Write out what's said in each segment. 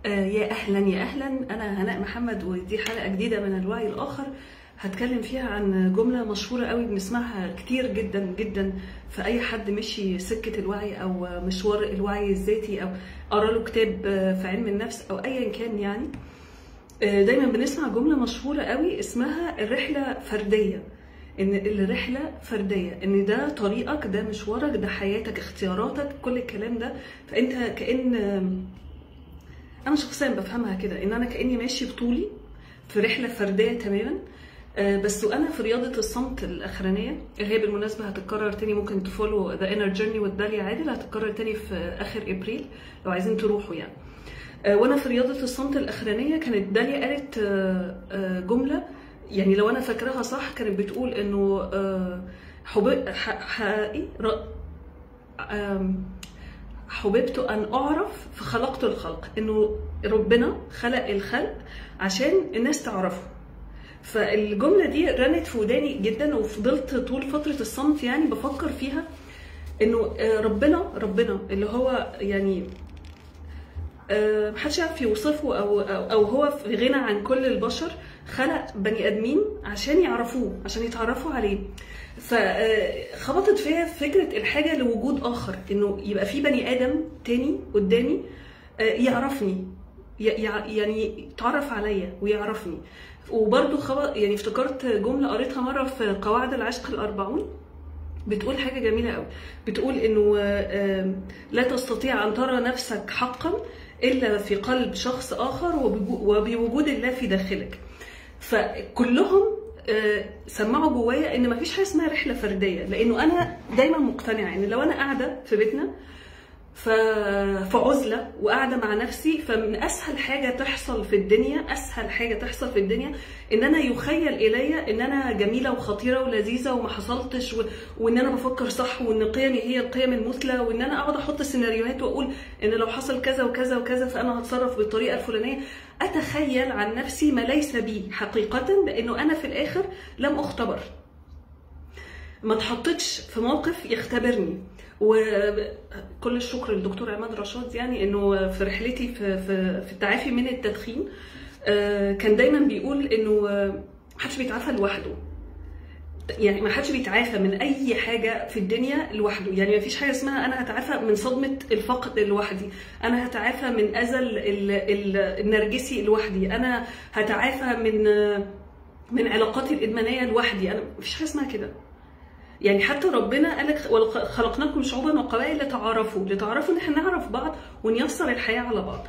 يا أهلا يا أهلا، أنا هناء محمد ودي حلقة جديدة من الوعي الآخر. هتكلم فيها عن جملة مشهورة قوي بنسمعها كتير جدا جدا في أي حد مشي سكة الوعي أو مشوار الوعي الذاتي أو قرأ له كتاب في علم النفس أو أيا كان. يعني دايما بنسمع جملة مشهورة قوي اسمها الرحلة فردية، ان الرحله فرديه، ان ده طريقك، ده مشوارك، ده حياتك، اختياراتك، كل الكلام ده. فانت كأن انا شخصيا بفهمها كده، ان انا كأني ماشي بطولي في رحله فرديه تماما. بس وانا في رياضه الصمت الاخرانيه اللي هي بالمناسبه هتتكرر تاني، ممكن تفولو ذا انر جيرني والداليا عادل، هتتكرر تاني في اخر ابريل لو عايزين تروحوا يعني. وانا في رياضه الصمت الاخرانيه كانت داليا قالت جمله، يعني لو انا فاكراها صح كانت بتقول انه حببت ان اعرف فخلقت الخلق، انه ربنا خلق الخلق عشان الناس تعرفه. فالجمله دي رنت في وداني جدا، وفضلت طول فتره الصمت يعني بفكر فيها، انه ربنا اللي هو يعني محدش يعرف يوصفه او هو في غنى عن كل البشر، خلق بني ادمين عشان يعرفوه، عشان يتعرفوا عليه. فخبطت فيها فكره الحاجه لوجود اخر، انه يبقى في بني ادم تاني قدامي يعرفني، يعني يتعرف عليا ويعرفني. وبرده يعني افتكرت جمله قريتها مره في قواعد العشق الأربعون، بتقول حاجه جميله قوي، بتقول انه لا تستطيع ان ترى نفسك حقا الا في قلب شخص اخر وبوجود الله في داخلك. فكلهم سمعوا جوايا ان مفيش حاجه اسمها رحله فرديه، لانه انا دايما مقتنعه ان لو انا قاعده في بيتنا في عزله وقاعده مع نفسي، فمن اسهل حاجه تحصل في الدنيا ان انا يخيل الي ان انا جميله وخطيره ولذيذه وما حصلتش، وان انا بفكر صح، وان قيمي هي القيم المثلى، وان انا اقعد احط سيناريوهات واقول ان لو حصل كذا وكذا وكذا فانا هتصرف بالطريقه الفلانيه. اتخيل عن نفسي ما ليس بي حقيقه، لانه انا في الاخر لم اختبر، ما اتحطتش في موقف يختبرني. وكل الشكر للدكتور عماد رشاد، يعني انه في رحلتي في التعافي من التدخين كان دايما بيقول انه محدش بيتعافى لوحده، يعني ما حدش بيتعافى من اي حاجه في الدنيا لوحده. يعني ما فيش حاجه اسمها انا هتعافى من صدمه الفقد لوحدي، انا هتعافى من اذى النرجسي لوحدي، انا هتعافى من علاقاتي الادمانيه لوحدي. انا ما فيش حاجه اسمها كده. يعني حتى ربنا قال لك خلقناكم شعوبا وقبائل لتعارفوا ان احنا نعرف بعض ونيسر الحياه على بعض.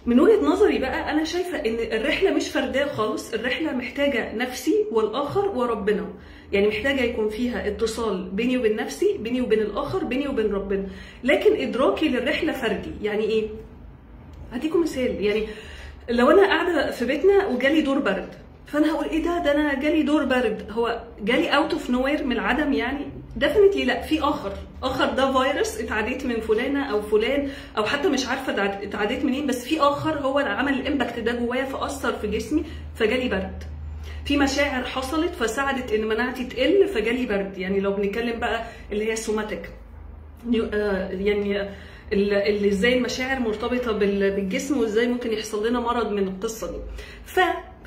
من وجهه نظري بقى انا شايفه ان الرحله مش فرديه خالص، الرحله محتاجه نفسي والاخر وربنا، يعني محتاجه يكون فيها اتصال بيني وبين نفسي، بيني وبين الاخر، بيني وبين ربنا. لكن ادراكي للرحله فردي. يعني ايه؟ هديكم مثال. يعني لو انا قاعده في بيتنا وجالي دور برد، فانا هقول ايه ده انا جالي دور برد، هو جالي اوت اوف نوير من العدم؟ يعني ديفينتلي لا، في اخر ده فيروس اتعديت من فلانه او فلان، او حتى مش عارفه اتعديت منين، بس في اخر هو اللي عمل الامباكت ده جوايا فاثر في جسمي فجالي برد. في مشاعر حصلت فساعدت ان مناعتي تقل فجالي برد. يعني لو بنتكلم بقى اللي هي سوماتيك، يعني اللي ازاي المشاعر مرتبطه بالجسم وازاي ممكن يحصل لنا مرض من القصه دي.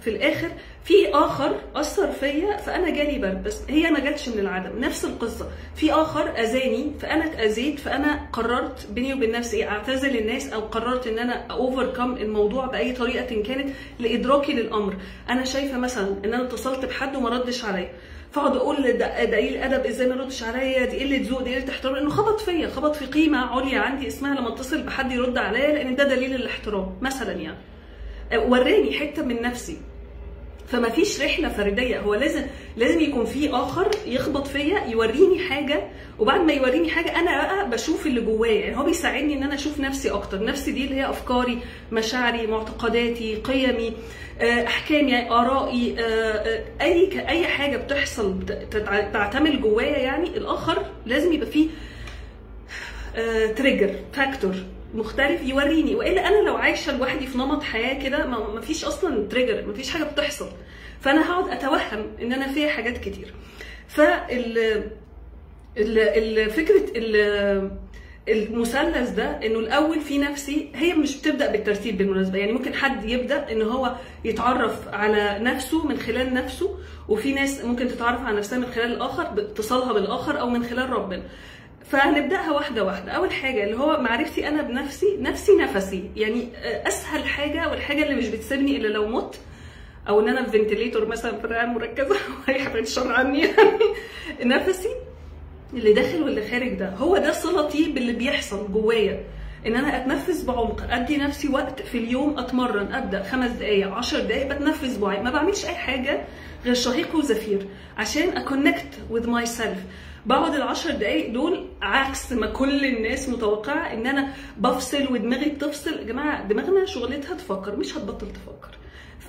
في الاخر في اخر اثر فيا فانا جالي برد، بس هي ما جاتش من العدم. نفس القصه، في اخر اذاني فانا اتاذيت، فانا قررت بيني وبين نفسي اعتزل الناس، او قررت ان انا اوفركم الموضوع باي طريقه كانت لادراكي للامر. انا شايفه مثلا ان انا اتصلت بحد وما ردش عليا، فاقعد اقول ده قليل الادب، ازاي ما ردش عليا، دي قله ذوق، دي قله احترام، لانه خبط في قيمه عليا عندي اسمها لما اتصل بحد يرد عليا، لان ده دليل الاحترام مثلا. يعني وراني حته من نفسي. فما فيش رحله فرديه، هو لازم يكون في اخر يخبط فيا يوريني حاجه، وبعد ما يوريني حاجه انا بقى بشوف اللي جوايا. يعني هو بيساعدني ان انا اشوف نفسي اكتر. نفسي دي اللي هي افكاري، مشاعري، معتقداتي، قيمي، احكامي، ارائي، اي حاجه بتحصل تعتمل جوايا. يعني الاخر لازم يبقى فيه تريجر فاكتور مختلف يوريني، والا انا لو عايشه لوحدي في نمط حياه كده مفيش اصلا تريجر، مفيش حاجه بتحصل، فانا هقعد اتوهم ان انا فيها حاجات كتير. فال فكره المثلث ده انه الاول في نفسي، هي مش بتبدا بالترتيب بالمناسبه، يعني ممكن حد يبدا ان هو يتعرف على نفسه من خلال نفسه، وفي ناس ممكن تتعرف على نفسها من خلال الاخر باتصالها بالاخر او من خلال ربنا. فهنبداها واحده واحده. اول حاجه اللي هو معرفتي انا بنفسي، نفسي يعني اسهل حاجه، والحاجه اللي مش بتسيبني الا لو مت، او ان انا في فنتليتور مثلا في الرعايه المركزه واي حاجه تشر عني يعني. نفسي اللي داخل واللي خارج ده هو ده صلتي باللي بيحصل جوايا، ان انا اتنفس بعمق، ادي نفسي وقت في اليوم اتمرن، ابدا 5 دقائق 10 دقائق بتنفس بعمق، ما بعملش اي حاجه غير شهيق وزفير عشان اكونكت وذ ماي سيلف. بقعد ال10 دقائق دول عكس ما كل الناس متوقعه ان انا بفصل ودماغي بتفصل. يا جماعه دماغنا شغلتها تفكر، مش هتبطل تفكر.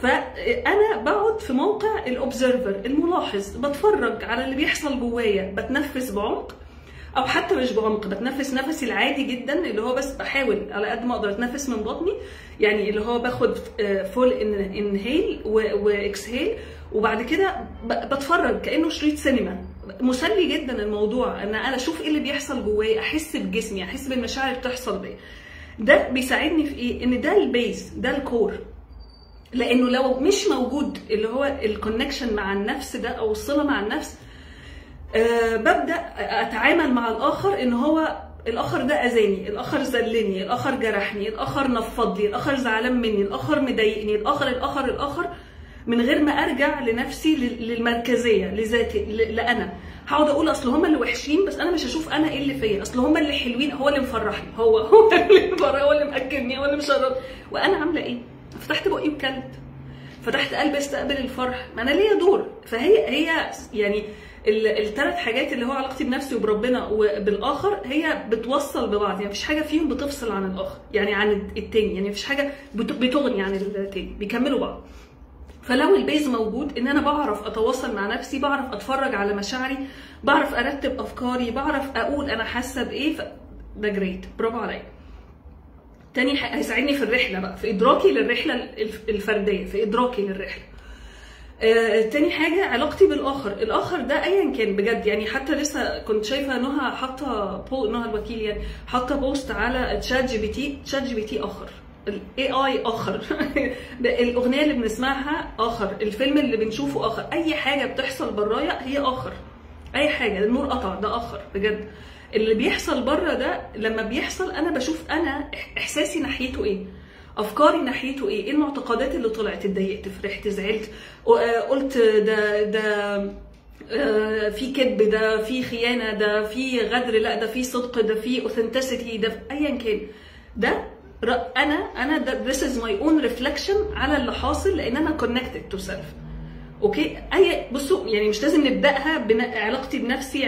فانا بقعد في موقع الاوبزرفر، الملاحظ، بتفرج على اللي بيحصل جوايا، بتنفس بعمق او حتى مش بعمق، بتنفس نفسي العادي جدا اللي هو بس بحاول على قد ما اقدر اتنفس من بطني، يعني اللي هو باخد فول انهيل واكسهيل، وبعد كده بتفرج كانه شريط سينما. مسلي جدا الموضوع، ان انا اشوف ايه اللي بيحصل جوايا، احس بجسمي، احس بالمشاعر اللي بتحصل بيا. ده بيساعدني في ايه؟ ان ده البيز، ده الكور. لانه لو مش موجود اللي هو الكونكشن مع النفس ده او الصله مع النفس، ببدا اتعامل مع الاخر ان هو الاخر ده اذاني، الاخر ذلني، الاخر جرحني، الاخر نفض لي، الاخر زعلان مني، الاخر مضايقني، الاخر من غير ما ارجع لنفسي، للمركزيه، لذاتي، لانا. هقعد اقول اصل هم اللي وحشين، بس انا مش هشوف انا ايه اللي فيا، اصل هم اللي حلوين، هو اللي مفرحني، هو اللي مفرح، هو اللي مأكلني، هو اللي مشرب، وانا عامله ايه؟ فتحت بقي وكلت، فتحت قلبي استقبل الفرح، ما انا ليا دور. فهي يعني الثلاث حاجات اللي هو علاقتي بنفسي وبربنا وبالاخر هي بتوصل ببعض، يعني مفيش حاجه فيهم بتفصل عن الاخر، يعني عن التاني، يعني مفيش حاجه بتغني عن التاني، بيكملوا بعض. فلو البيز موجود، ان انا بعرف اتواصل مع نفسي، بعرف اتفرج على مشاعري، بعرف ارتب افكاري، بعرف اقول انا حاسه بايه، ده جريت، برافو عليا. تاني حاجه هيساعدني في الرحله بقى، في ادراكي للرحله الفرديه، في ادراكي للرحله. تاني حاجه علاقتي بالاخر. الاخر ده ايا كان بجد، يعني حتى لسه كنت شايفه نهى حاطه نهى الوكيل يعني حاطه بوست على تشات جي بي تي اخر، الاي اي اخر الاغنيه اللي بنسمعها اخر، الفيلم اللي بنشوفه اخر، اي حاجه بتحصل برايا هي اخر، اي حاجه، النور قطع ده اخر بجد. اللي بيحصل بره ده لما بيحصل انا بشوف انا احساسي ناحيته ايه، افكاري ناحيته ايه المعتقدات اللي طلعت، اتضايقت، فرحت، زعلت، قلت ده في كذب، ده في خيانه، ده في غدر، لا ده في صدق، ده في اوثنتسيتي، ده ايا كان، ده انا ده this is my own reflection على اللي حاصل، لان انا connected to self. اوكي، بصوا يعني مش لازم نبداها علاقتي بنفسي،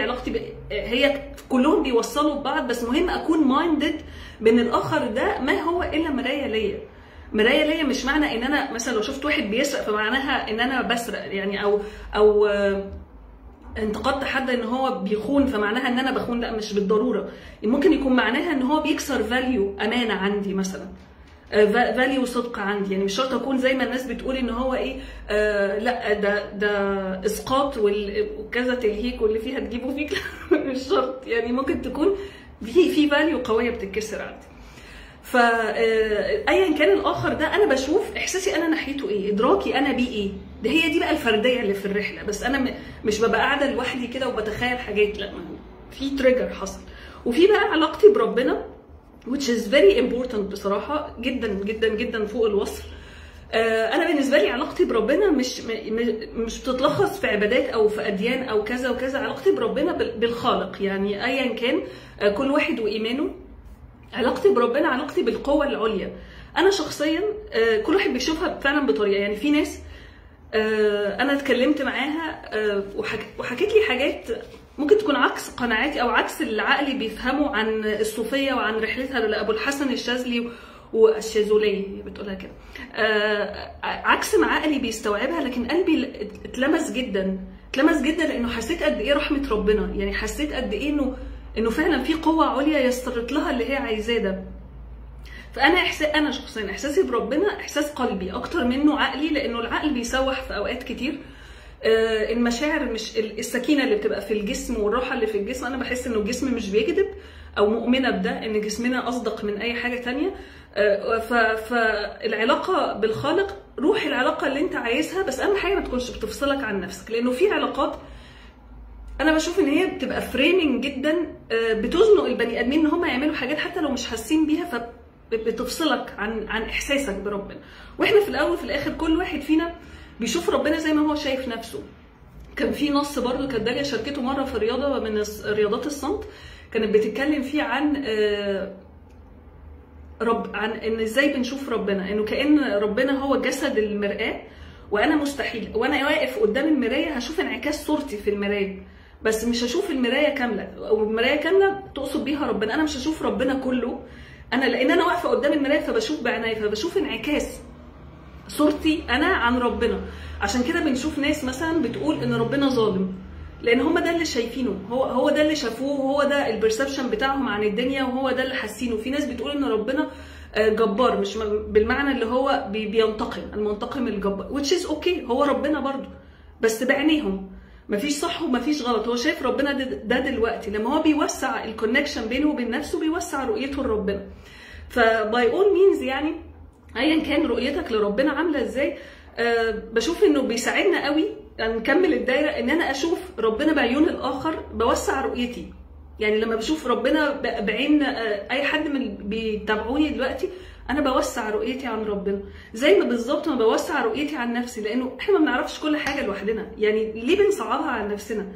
هي كلهم بيوصلوا ببعض، بس مهم اكون مايندد بان الاخر ده ما هو الا مرايه ليا. مرايه ليا مش معنى ان انا مثلا لو شفت واحد بيسرق فمعناها ان انا بسرق، يعني او انتقدت حد ان هو بيخون فمعناها ان انا بخون، لا مش بالضروره. ممكن يكون معناها ان هو بيكسر فاليو، امانه عندي مثلا، فاليو صدق عندي، يعني مش شرط اكون زي ما الناس بتقول ان هو ايه، لا ده اسقاط وكذا تلهيك واللي فيها تجيبه فيك مش شرط، يعني ممكن تكون في فاليو قويه بتتكسر عندي. فايا كان الاخر ده انا بشوف احساسي انا ناحيته ايه، ادراكي انا بيه ايه، ده هي دي بقى الفرديه اللي في الرحله. بس انا مش ببقى قاعده لوحدي كده وبتخيل حاجات، لا، في تريجر حصل. وفي بقى علاقتي بربنا which is very important بصراحه، جدا جدا جدا فوق الوصف. انا بالنسبه لي علاقتي بربنا مش بتتلخص في عبادات او في اديان او كذا وكذا، علاقتي بربنا بالخالق، يعني ايا كان كل واحد وايمانه. علاقتي بربنا علاقتي بالقوه العليا. انا شخصيا كل واحد بيشوفها فعلا بطريقه، يعني في ناس انا اتكلمت معاها وحكيت لي حاجات ممكن تكون عكس قناعاتي او عكس اللي عقلي بيفهمه عن الصوفيه وعن رحلتها لابو الحسن الشاذلي والشاذلي بتقولها كده، عكس ما عقلي بيستوعبها. لكن قلبي اتلمس جدا لانه حسيت قد ايه رحمه ربنا، يعني حسيت قد ايه انه فعلا في قوه عليا يسترت لها اللي هي عايزاه ده. فانا انا شخصيا احساسي بربنا احساس قلبي اكتر منه عقلي، لانه العقل بيسوح في اوقات كتير. المشاعر، مش السكينه اللي بتبقى في الجسم والراحه اللي في الجسم. انا بحس انه الجسم مش بيكذب، او مؤمنه بده ان جسمنا اصدق من اي حاجه تانية. فالعلاقه بالخالق، روح العلاقه اللي انت عايزها، بس اهم حاجه ما تكونش بتفصلك عن نفسك، لانه في علاقات انا بشوف ان هي بتبقى فريمنج جدا، بتزنق البني ادمين ان هم يعملوا حاجات حتى لو مش حاسين بيها، فبتفصلك عن احساسك بربنا. واحنا في الاول وفي الاخر كل واحد فينا بيشوف ربنا زي ما هو شايف نفسه. كان في نص برضو كانت داليا شاركته مره في رياضه من رياضات الصمت، كانت بتتكلم فيه عن عن ان ازاي بنشوف ربنا، انه كأن ربنا هو جسد المرآة، وانا مستحيل وانا واقف قدام المرايه هشوف انعكاس صورتي في المرايه، بس مش هشوف المرايه كامله، او المرايه كامله تقصد بيها ربنا. انا مش هشوف ربنا كله، انا لان انا واقفه قدام المرايه فبشوف بعيني، فبشوف انعكاس صورتي انا عن ربنا. عشان كده بنشوف ناس مثلا بتقول ان ربنا ظالم، لان هم ده اللي شايفينه، هو ده اللي شافوه، وهو ده البرسبشن بتاعهم عن الدنيا، وهو ده اللي حاسينه. في ناس بتقول ان ربنا جبار، مش بالمعنى اللي هو بينتقم، المنتقم الجبار، which is okay، هو ربنا برضو بس بعينيهم، مفيش صح ومفيش غلط. هو شايف ربنا ده دلوقتي لما هو بيوسع الكونكشن بينه وبين نفسه، بيوسع رؤيته لربنا. فباي اول مينز يعني ايا كان رؤيتك لربنا عامله ازاي، بشوف انه بيساعدنا قوي يعني نكمل الدايره، ان انا اشوف ربنا بعيون الاخر، بوسع رؤيتي. يعني لما بشوف ربنا بعين اي حد من بيتابعوني دلوقتي، انا بوسع رؤيتي عن ربنا، زي ما بالظبط ما بوسع رؤيتي عن نفسي، لانه احنا ما بنعرفش كل حاجه لوحدنا. يعني ليه بنصعبها على نفسنا؟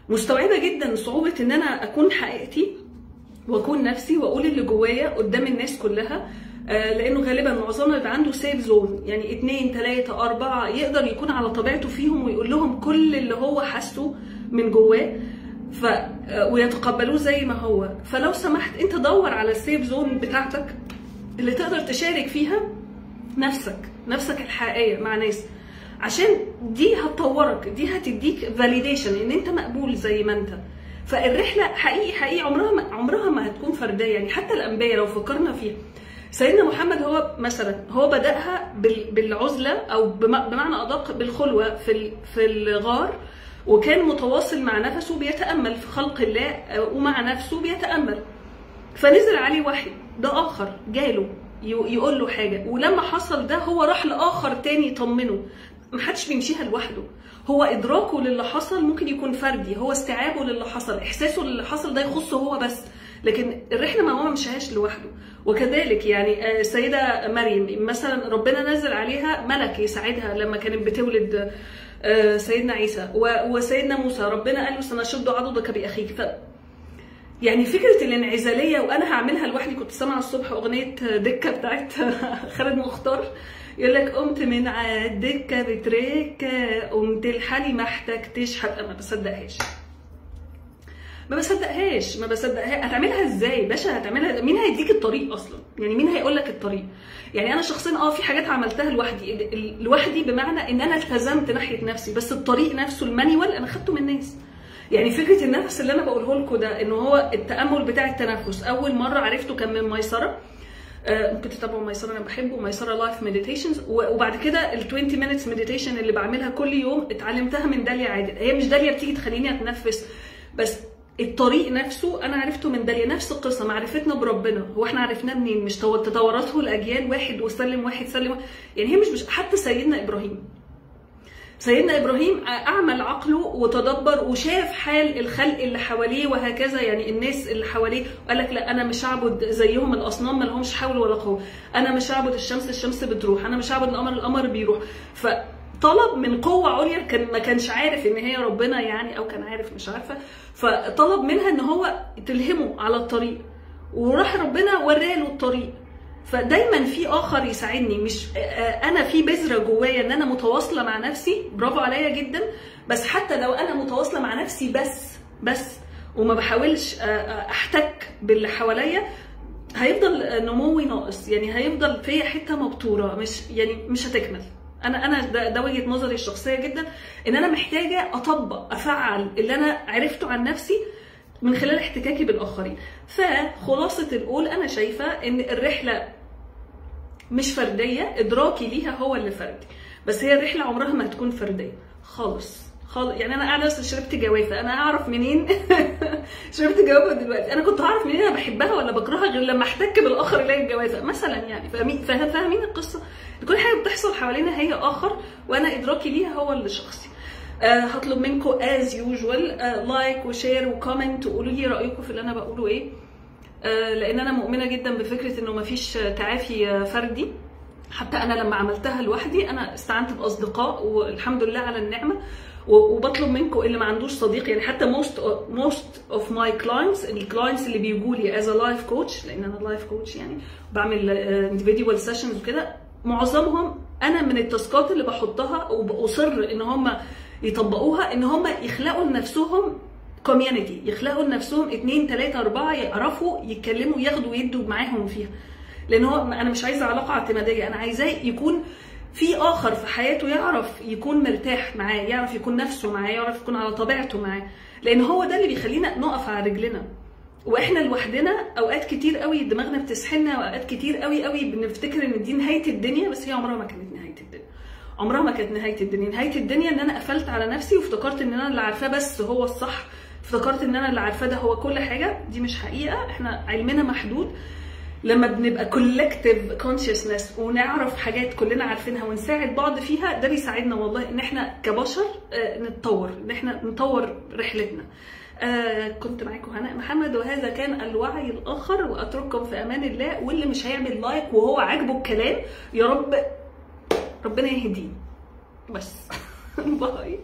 مستوعبه جدا صعوبه ان انا اكون حقيقتي واكون نفسي واقول اللي جوايا قدام الناس كلها، لانه غالبا معظمنا بيبقى عنده سيف زون، يعني 2 3 4 يقدر يكون على طبيعته فيهم، ويقول لهم كل اللي هو حاسه من جواه، ويتقبلوه زي ما هو. فلو سمحت انت دور على السيف زون بتاعتك اللي تقدر تشارك فيها نفسك الحقيقيه مع ناس، عشان دي هتطورك، دي هتديك فاليديشن ان انت مقبول زي ما انت. فالرحله حقيقي عمرها ما هتكون فرديه. يعني حتى الانبياء لو فكرنا فيها، سيدنا محمد هو مثلا هو بدأها بالعزله، او بمعنى ادق بالخلوه في الغار، وكان متواصل مع نفسه بيتأمل في خلق الله، ومع نفسه بيتأمل. فنزل عليه وحي، ده آخر جاله يقول له حاجة، ولما حصل ده هو راح لآخر تاني يطمنه. محدش بيمشيها لوحده، هو إدراكه للي حصل ممكن يكون فردي، هو استيعابه للي حصل، إحساسه للي حصل ده يخصه هو بس، لكن الرحلة ما هو مشاهاش لوحده. وكذلك يعني السيدة مريم مثلا ربنا نزل عليها ملك يساعدها لما كانت بتولد سيدنا عيسى، وسيدنا موسى ربنا قال له سنشد عضدك بأخيك. يعني فكرة الانعزالية، وأنا هعملها لوحدي. كنت سامعة الصبح أغنية دكة بتاعت خالد مختار، يقول لك قمت من عالدكة بتركة، قمت الحالي ما احتجتش حد. ما بصدقهاش. هتعملها ازاي باشا؟ هتعملها مين؟ هيديك الطريق اصلا؟ يعني مين هيقول لك الطريق؟ يعني انا شخصيا في حاجات عملتها لوحدي بمعنى ان انا التزمت ناحيه نفسي، بس الطريق نفسه المانيوال انا خدته من الناس. يعني فكره النفس اللي انا بقوله لكم ده، انه هو التامل بتاع التنفس، اول مره عرفته كان من ميسره. ممكن تتابعوا ميسره، انا بحبه، ميسره لايف مديتيشنز. وبعد كده ال 20 minutes مديتيشن اللي بعملها كل يوم اتعلمتها من داليا عادل. هي مش داليا بتيجي تخليني اتنفس بس، الطريق نفسه انا عرفته من داليا. نفس القصه، معرفتنا بربنا هو احنا عرفناه منين؟ مش تطورته الاجيال، واحد وسلم واحد سلم واحد. يعني هي مش حتى سيدنا ابراهيم اعمل عقله وتدبر وشاف حال الخلق اللي حواليه وهكذا، يعني الناس اللي حواليه، وقال لك لا انا مش هعبد زيهم الاصنام، ما لهمش حول ولا قوه. انا مش هعبد الشمس بتروح، انا مش هعبد القمر بيروح. طلب من قوة عليا ما كانش عارف ان هي ربنا يعني، او كان عارف مش عارفة، فطلب منها ان هو تلهمه على الطريق، وراح ربنا وراله الطريق. فدايما في اخر يساعدني، مش انا في بذرة جوايا ان انا متواصلة مع نفسي، برافو عليا جدا، بس حتى لو انا متواصلة مع نفسي بس وما بحاولش احتك باللي حواليا، هيفضل نموي ناقص. يعني هيفضل فيا حتة مبتورة، مش هتكمل. انا ده وجهه نظري الشخصيه جدا، ان انا محتاجه اطبق افعل اللي انا عرفته عن نفسي من خلال احتكاكي بالاخرين. فخلاصه القول، انا شايفه ان الرحله مش فرديه، ادراكي ليها هو اللي فردي، بس هي الرحله عمرها ما هتكون فرديه خالص يعني انا قاعده بس شربت جوافه، انا اعرف منين شربت جوافه دلوقتي؟ انا كنت هعرف منين انا بحبها ولا بكرهها غير لما احتك بالاخر الاقي الجوافه مثلا يعني. فاهمين القصه؟ كل حاجه بتحصل حوالينا هي اخر، وانا ادراكي ليها هو اللي شخصي. هطلب منكم از يوجوال لايك وشير وكومنت وقولوا لي رايكم في اللي انا بقوله ايه، لان انا مؤمنه جدا بفكره انه مفيش تعافي فردي. حتى انا لما عملتها لوحدي انا استعنت باصدقاء والحمد لله على النعمه، وبطلب منكم اللي ما عندوش صديق يعني، حتى most of my clients الكلاينتس اللي بيجوا لي as a life coach، لان انا لايف كوتش يعني بعمل individual sessions وكده، معظمهم انا من التاسكات اللي بحطها وبصر ان هم يطبقوها ان هم يخلقوا لنفسهم كوميونتي، يخلقوا لنفسهم 2 3 4 يعرفوا يتكلموا ياخدوا ويدوا معاهم فيها. لان هو انا مش عايزه علاقه اعتماديه، انا عايزاه يكون في اخر في حياته يعرف يكون مرتاح معاه، يعرف يكون نفسه معاه، يعرف يكون على طبيعته معاه، لان هو ده اللي بيخلينا نقف على رجلنا. واحنا لوحدنا اوقات كتير قوي دماغنا بتسحلنا، واوقات كتير قوي بنفتكر ان دي نهايه الدنيا، بس هي عمرها ما كانت نهايه الدنيا. عمرها ما كانت نهايه الدنيا. نهايه الدنيا ان انا قفلت على نفسي وافتكرت ان انا اللي عارفاه بس هو الصح، افتكرت ان انا اللي عارفاه ده هو كل حاجه. دي مش حقيقه، احنا علمنا محدود. لما بنبقى collective consciousness ونعرف حاجات كلنا عارفينها ونساعد بعض فيها، ده بيساعدنا والله ان احنا كبشر نتطور، ان احنا نطور رحلتنا. كنت معاكم هناء محمد، وهذا كان الوعي الاخر، واترككم في امان الله. واللي مش هيعمل لايك وهو عاجبه الكلام يا رب ربنا يهديه بس باي.